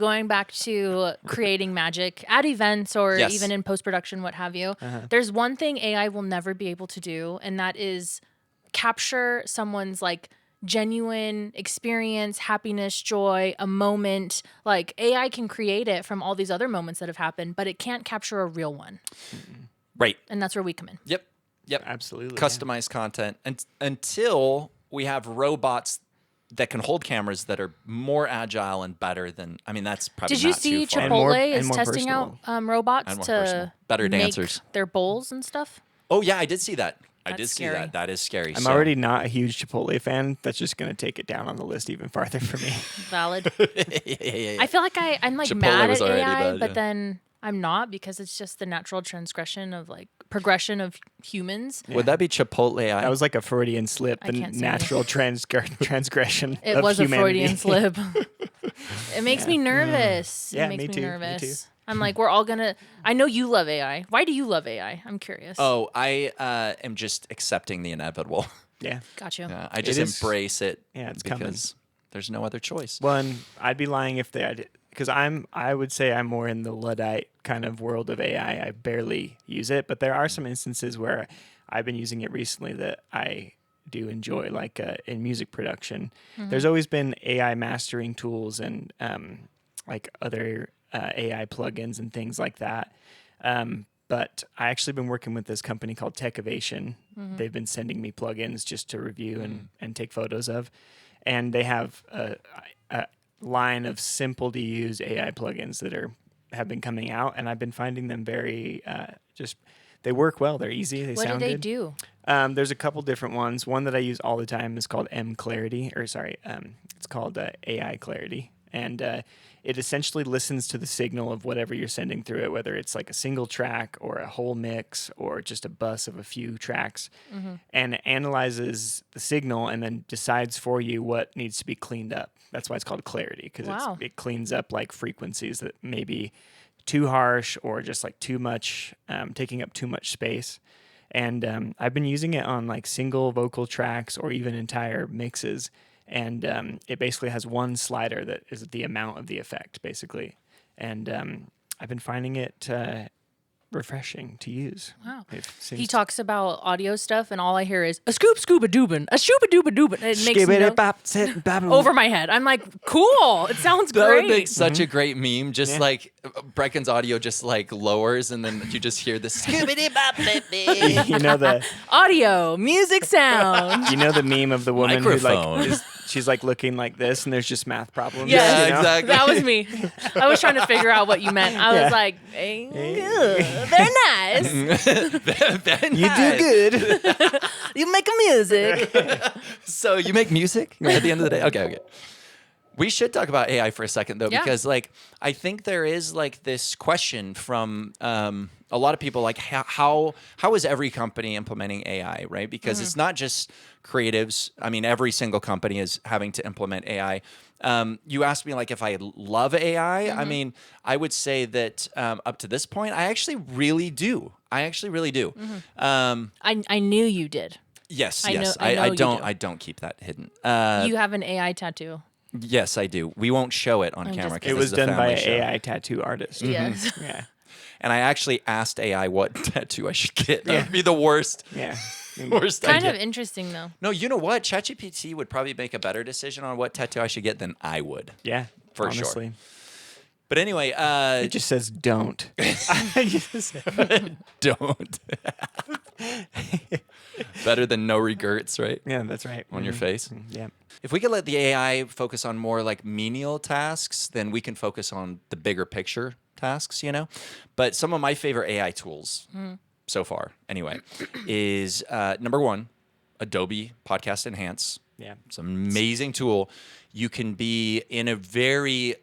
Going back to creating magic at events or Yes. even in post-production, what have you, there's one thing AI will never be able to do, and that is capture someone's like genuine experience, happiness, joy, a moment. Like AI can create it from all these other moments that have happened, but it can't capture a real one. Right. And that's where we come in. Yep. Absolutely. Customized content until we have robots that can hold cameras that are more agile and better than. I mean, that's probably. Did you not see too far. Chipotle And is more testing personal. out robots And more to personal. Better make dancers. their bowls and stuff? Oh yeah, I did see that. I That's did see scary. that. That is scary. I'm So- already not a huge Chipotle fan. That's just going to take it down on the list even farther for me. Valid. yeah. I feel like I'm like Chipotle mad was at already AI, bad, but yeah. then I'm not because it's just the natural transgression of like progression of humans. Would that be Chipotle AI? That was like a Freudian slip, I the can't say natural transgression It of was humanity. a Freudian slip. It makes me nervous. Yeah, it makes me me too, me nervous. too. I'm like, we're all gonna. I know you love AI. Why do you love AI? I'm curious. Oh, I am just accepting the inevitable. Yeah. Got you. I just is- embrace it. yeah, it's because coming. there's no other choice. Well, and I'd be lying if they, because I would say I'm more in the Luddite kind of world of AI. I barely use it, but there are some instances where I've been using it recently that I do enjoy, like in music production. There's always been AI mastering tools and like other AI plugins and things like that. But I actually been working with this company called Techovation. They've been sending me plugins just to review and take photos of. And they have a line of simple to use AI plugins that have been coming out. And I've been finding them very they work well. They're easy. They What do sound they good. do? There's a couple different ones. One that I use all the time is called it's called AI Clarity. And it essentially listens to the signal of whatever you're sending through it, whether it's like a single track or a whole mix or just a bus of a few tracks, and it analyzes the signal and then decides for you what needs to be cleaned up. That's why it's called Clarity, because Wow. it cleans up like frequencies that may be too harsh or just like too much, taking up too much space. And I've been using it on like single vocal tracks or even entire mixes. And it basically has one slider that is the amount of the effect, basically. And I've been finding it refreshing to use. Wow. It seems He talks about audio stuff, and all I hear is a scoop, scuba doobin, a shooba dooba doobin. It makes no over my head. I'm like, cool. It sounds That great. would make such a great meme. Just Yeah. like Brecken's audio just like lowers, and then you just hear this scoobity bop you know the Audio, music, sound. the meme of the woman Microphone. who she's like looking like this, and there's just math problems. Yeah, you know? exactly. That was me. I was trying to figure out what you meant. I was like, they're nice. Very You nice. do good. You make music. So you make music at the end of the day? Okay. We should talk about AI for a second, though, Yeah. because like I think there is like this question from a lot of people, like how is every company implementing AI, right? Because it's not just creatives. I mean, every single company is having to implement AI. You asked me like if I love AI. I mean, I would say that up to this point, I actually really do. I knew you did. Yes, I know- yes. I know you do. I don't keep that hidden. You have an AI tattoo. Yes, I do. We won't show it on I'm camera. just 'cause It this was is a done by family an show. AI tattoo artist. Yes. Yeah. And I actually asked AI what tattoo I should get. That would be the worst. Yeah. Worst Kind idea. of interesting, though. No, you know what? ChatGPT would probably make a better decision on what tattoo I should get than I would. Yeah. For sure. honestly. But anyway, It just says don't. don't. Better than no regrets, right? Yeah, that's right. On your face. Yeah. If we could let the AI focus on more like menial tasks, then we can focus on the bigger picture tasks, you know? But some of my favorite AI tools so far, anyway, is number one, Adobe Podcast Enhance. Yeah. It's an amazing tool. You can be in a very,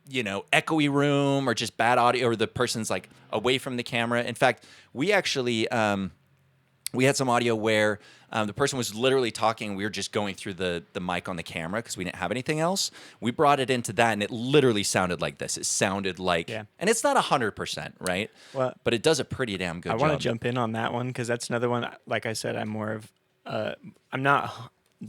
echoey room or just bad audio, or the person's like away from the camera. In fact, we actually we had some audio where the person was literally talking. We were just going through the mic on the camera because we didn't have anything else. We brought it into that, and it literally sounded like this. It sounded like, and it's not 100%, right? Well, but it does a pretty damn good I job. want to jump in on that one because that's another one. Like I said, I'm more of, I'm not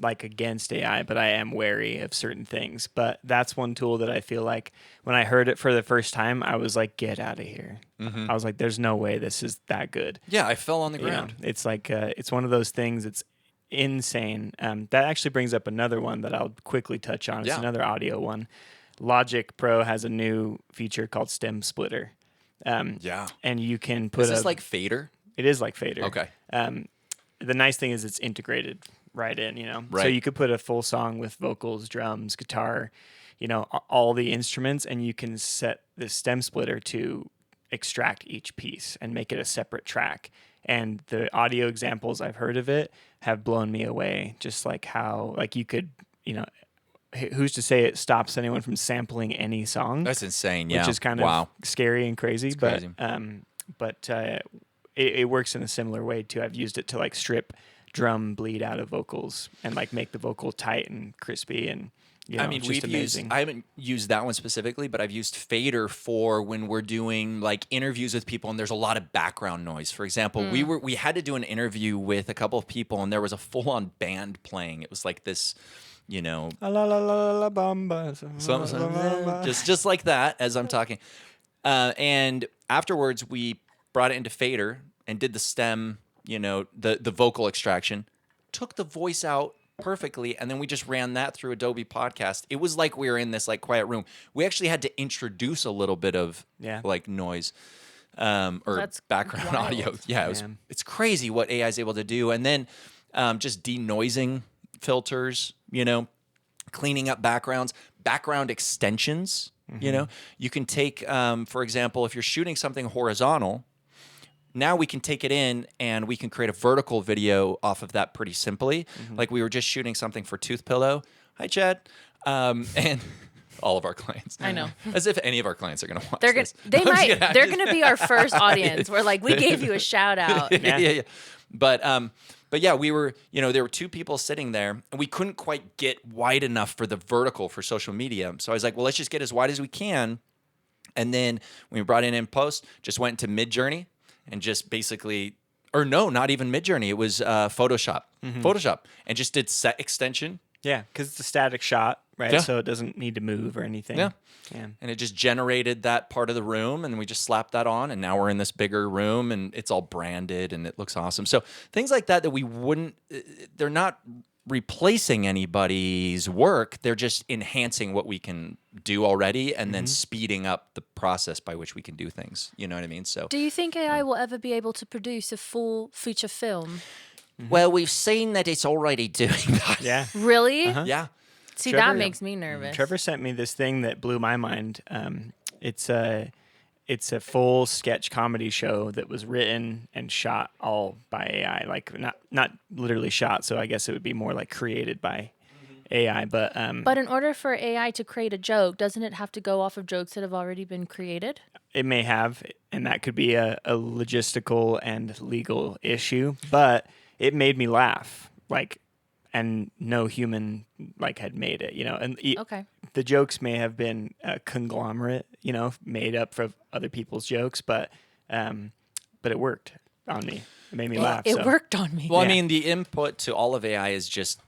like against AI, but I am wary of certain things. But that's one tool that I feel like when I heard it for the first time, I was like, get out of here. I was like, there's no way this is that good. Yeah, I fell on the You know, ground. it's like it's one of those things. It's insane. That actually brings up another one that I'll quickly touch on. It's Yeah. another audio one. Logic Pro has a new feature called Stem Splitter. Yeah. And you can put Is this like Fader? it is like Fader. Okay. The nice thing is it's integrated right in, you know. So Right. you could put a full song with vocals, drums, guitar, you know, all the instruments, and you can set the stem splitter to extract each piece and make it a separate track. And the audio examples I've heard of it have blown me away. Just like how, like you could, you know, who's to say it stops anyone from sampling any song? That's insane. Yeah. Which is kind of scary and crazy. crazy. But it works in a similar way too. I've used it to like strip drum bleed out of vocals and like make the vocal tight and crispy and you know, I mean, it's just amazing. I haven't used that one specifically, but I've used Fader for when we're doing like interviews with people and there's a lot of background noise. For example, we had to do an interview with a couple of people and there was a full-on band playing. It was like this, you know, La la la la la bamba. just like that as I'm talking. And afterwards, we brought it into Fader and did the stem, you know, the vocal extraction, took the voice out perfectly, and then we just ran that through Adobe Podcast. It was like we were in this like quiet room. We actually had to introduce a little bit of like noise or That's background wild. audio. Yeah, Yeah. it's crazy what AI is able to do. And then just denoising filters, you know, cleaning up backgrounds, background extensions. You know, you can take, for example, if you're shooting something horizontal, now we can take it in and we can create a vertical video off of that pretty simply. Like we were just shooting something for Tooth Pillow. Hi, Chad. And all of our clients. I know. As if any of our clients are going to watch They're gonna, this. they I'm just might. kidding. They're going to be our first audience. We're like, we gave you a shout out. Yeah. But yeah, we were, you know, there were two people sitting there and we couldn't quite get wide enough for the vertical for social media. So I was like, well, let's just get as wide as we can. And then when we brought in post, just went into Midjourney and just basically, or no, not even Midjourney. It was Photoshop, and just did set extension. Yeah, because it's a static shot, right? Yeah. So it doesn't need to move or anything. Yeah. Yeah. And it just generated that part of the room, and we just slapped that on, and now we're in this bigger room, and it's all branded, and it looks awesome. So things like that we wouldn't, they're not replacing anybody's work. They're just enhancing what we can do already, and then speeding up the process by which we can do things. You know what I mean? So, Do you think AI will ever be able to produce a full feature film? well, we've seen that it's already doing that. Yeah. Really? Yeah. See, Trevor- that makes me nervous. Trevor sent me this thing that blew my mind. It's a full sketch comedy show that was written and shot all by AI. Like not literally shot, so I guess it would be more like created by AI. But But in order for AI to create a joke, doesn't it have to go off of jokes that have already been created? it may have, and that could be a logistical and legal issue. But it made me laugh, like, and no human like had made it, you know. And Okay. the jokes may have been a conglomerate, you know, made up for other people's jokes, but it worked on me. It made me laugh. It so. worked on me. Well, I Yeah. mean, the input to all of AI is just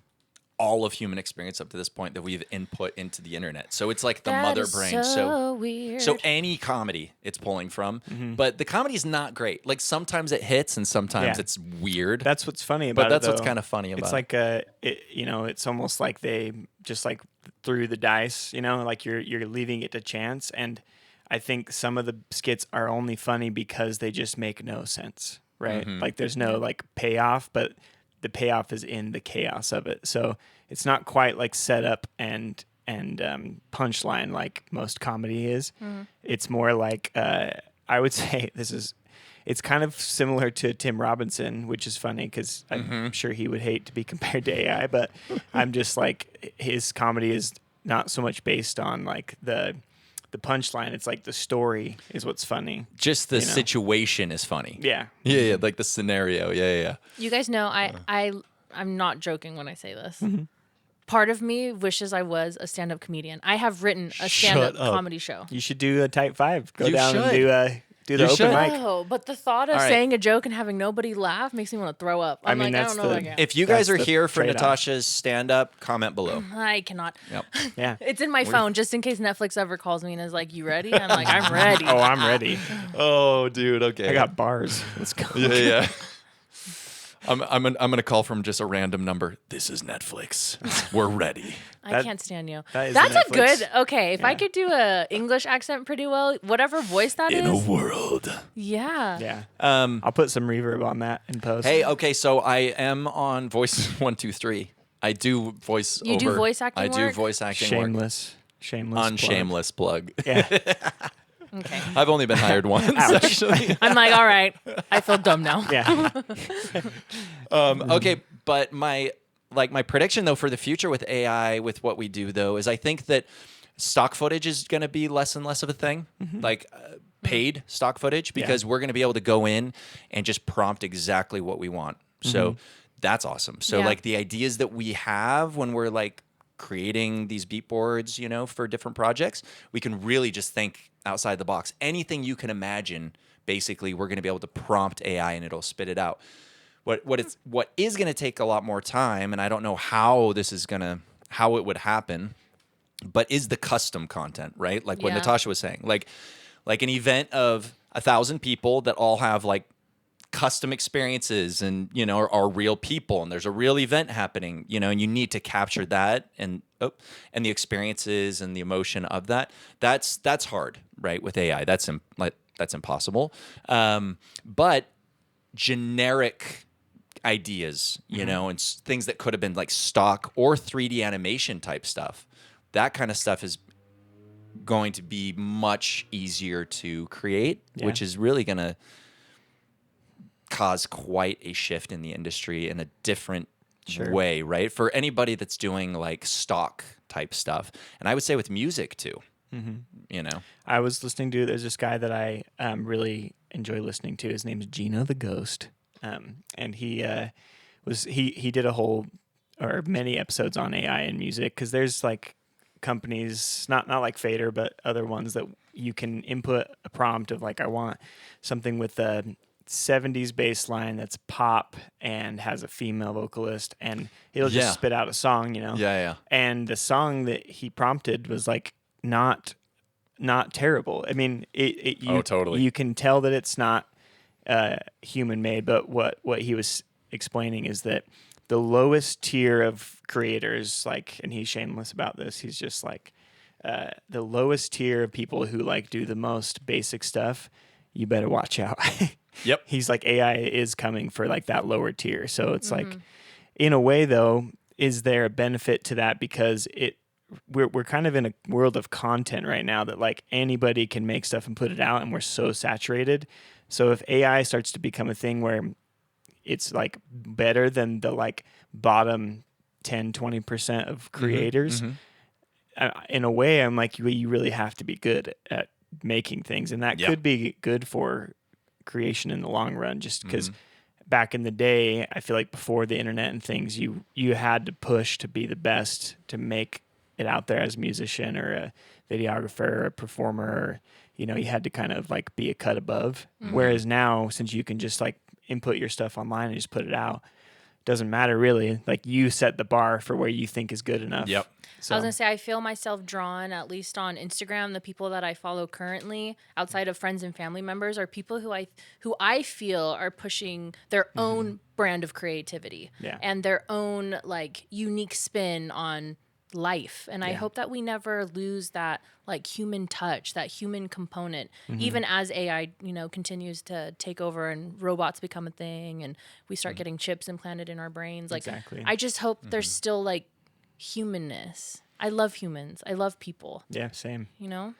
all of human experience up to this point that we've input into the internet. So it's like the That mother is brain. So weird. So any comedy it's pulling from, but the comedy is not great. Like sometimes it hits and sometimes Yeah. it's weird. That's what's funny about but that's it. what's though. kind of funny about It's like you know, it's almost like they just like threw the dice, you know, like you're leaving it to chance. And I think some of the skits are only funny because they just make no sense, right? Like there's no like payoff, but the payoff is in the chaos of it. So it's not quite like setup and punchline like most comedy is. It's more like I would say it's kind of similar to Tim Robinson, which is funny because I'm sure he would hate to be compared to AI, but I'm just like his comedy is not so much based on like the punchline. It's like the story is what's funny. just the you know. situation is funny. Yeah. Yeah, like the scenario. Yeah. You guys know I'm not joking when I say this. Part of me wishes I was a stand-up comedian. I have written a stand-up up. comedy show. You should do a type 5. Go You down and should. do a do the You open should. mic. Oh, but the thought of All right. saying a joke and having nobody laugh makes me want to throw up. I'm I mean, like, I that's don't know the- if I can. If you guys That's are the here for trade-off. Natasha's stand-up, comment below. I cannot. Yep. Yeah. It's in my phone just in case Netflix ever calls me and is like, "You ready?" I'm like, "I'm ready." Oh, I'm ready. Oh, dude. Okay. I got bars. Let's go. Yeah. I'm gonna call from just a random number. This is Netflix. We're ready. I That- can't stand you. that is That's a Netflix. good. Okay, if I Yeah. could do a English accent pretty well, whatever voice that In is. a world. Yeah. Yeah. Um. I'll put some reverb on that in post. Hey. Okay. So I am on Voice 123. I do voice. You do over- voice acting I do work? voice acting work. Shameless. plug. Unshameless plug. Yeah. Okay. I've only been hired once, actually. I'm like, all right. I feel dumb now. Yeah. Okay, but my prediction though for the future with AI, with what we do though, is I think that stock footage is going to be less and less of a thing, like paid stock footage, because we're going to be able to go in and just prompt exactly what we want. So that's awesome. So Yeah. like the ideas that we have when we're like creating these beat boards, you know, for different projects, we can really just think outside the box. Anything you can imagine, basically, we're going to be able to prompt AI and it'll spit it out. What is going to take a lot more time, and I don't know how it would happen, but is the custom content, right? Like what Yeah. Natasha was saying, like an event of 1,000 people that all have like custom experiences and, you know, are real people, and there's a real event happening, you know, and you need to capture that and the experiences and the emotion of that. That's hard, right? With AI, that's impossible. But generic ideas, you know, and things that could have been like stock or 3D animation type stuff, that kind of stuff is going to be much easier to create, which is really going to cause quite a shift in the industry in a different way, right? For anybody that's doing like stock type stuff. And I would say with music too, you know. I was listening to, there's this guy that I really enjoy listening to. His name is Gino the Ghost. And he did a whole or many episodes on AI and music, because there's like companies, not like Fader, but other ones that you can input a prompt of like, I want something with a 70s bass line that's pop and has a female vocalist, and he'll just spit out a song, you know? Yeah. And the song that he prompted was like not terrible. I mean, totally. You can tell that it's not human made, but what he was explaining is that the lowest tier of creators, like, and he's shameless about this, he's just like, the lowest tier of people who like do the most basic stuff, you better watch out. Yep. He's like, AI is coming for like that lower tier. So it's like, in a way though, is there a benefit to that? Because we're kind of in a world of content right now that like anybody can make stuff and put it out, and we're so saturated. So if AI starts to become a thing where it's like better than the like bottom 10, 20% of creators, in a way, I'm like, you really have to be good at making things. And that could be good for creation in the long run, just because back in the day, I feel like before the internet and things, you had to push to be the best to make it out there as a musician or a videographer or a performer, or, you know, you had to kind of like be a cut above. Whereas now, since you can just like input your stuff online and just put it out, doesn't matter really. Like, you set the bar for where you think is good enough. Yep. So, I was gonna say, I feel myself drawn, at least on Instagram, the people that I follow currently, outside of friends and family members, are people who I feel are pushing their own brand of creativity and their own like unique spin on life. And I hope that we never lose that like human touch, that human component, even as AI, you know, continues to take over and robots become a thing and we start getting chips implanted in our brains. Like, Exactly. I just hope there's still like humanness. I love humans. I love people, yeah, same. you know?